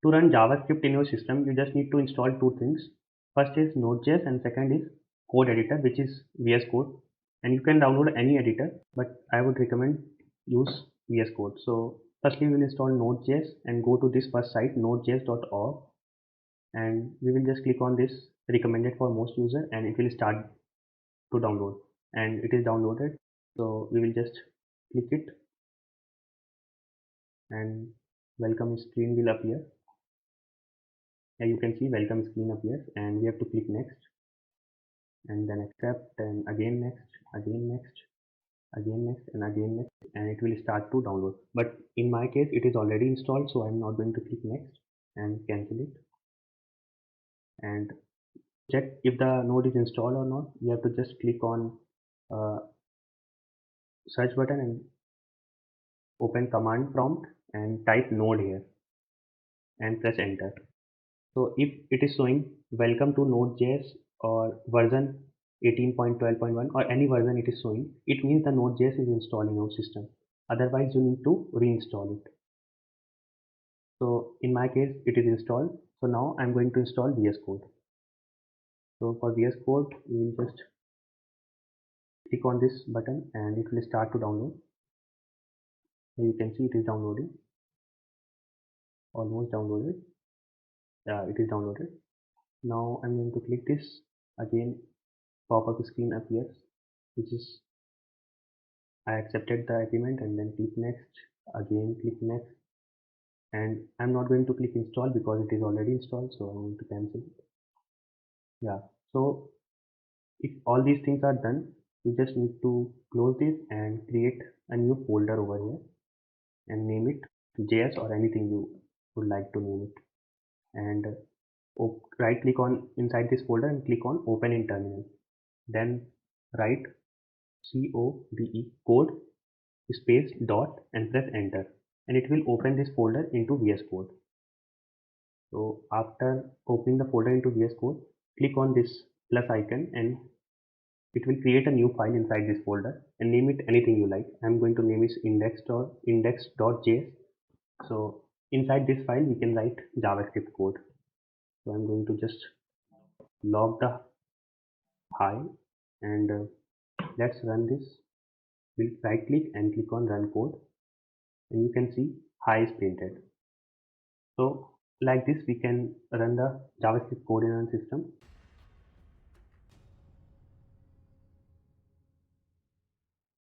To run JavaScript in your system, you just need to install two things. First is Node.js and second is code editor, which is VS Code. And you can download any editor, but I would recommend use VS Code. So firstly, we will install Node.js and go to this first site, nodejs.org, and we will just click on this recommended for most user, and it will start to download. And it is downloaded. So we will just click it, and welcome screen will appear. And you can see welcome screen appears, and we have to click next, and then accept, and again next, again next, again next, and again next, and it will start to download. But in my case it is already installed, so I'm not going to click next and cancel it. And check if the node is installed or not, you have to just click on search button and open command prompt and type node here and press enter. So if it is showing welcome to Node.js or version 18.12.1 or any version it is showing, it means the Node.js is installed in your system. Otherwise you need to reinstall it. So in my case it is installed. So now I'm going to install VS Code. So for VS Code we will just click on this button and it will start to download. So you can see it is downloading. Almost downloaded. Yeah, it is downloaded. Now I'm going to click this. Again pop-up screen appears, which is I accepted the agreement, and then click next, again click next, and I'm not going to click install because it is already installed, so I'm going to cancel it. Yeah, so if all these things are done, you just need to close this and create a new folder over here and name it JS or anything you would like to name it, and right click on inside this folder and click on open in terminal, then write code space dot and press enter, and it will open this folder into VS Code. So after opening the folder into VS Code, click on this plus icon and it will create a new file inside this folder and name it anything you like. I'm going to name it index.js. So inside this file we can write JavaScript code. So I'm going to just log the hi, and let's run this. We'll right click and click on run code, and you can see hi is printed. So like this we can run the JavaScript code in our system.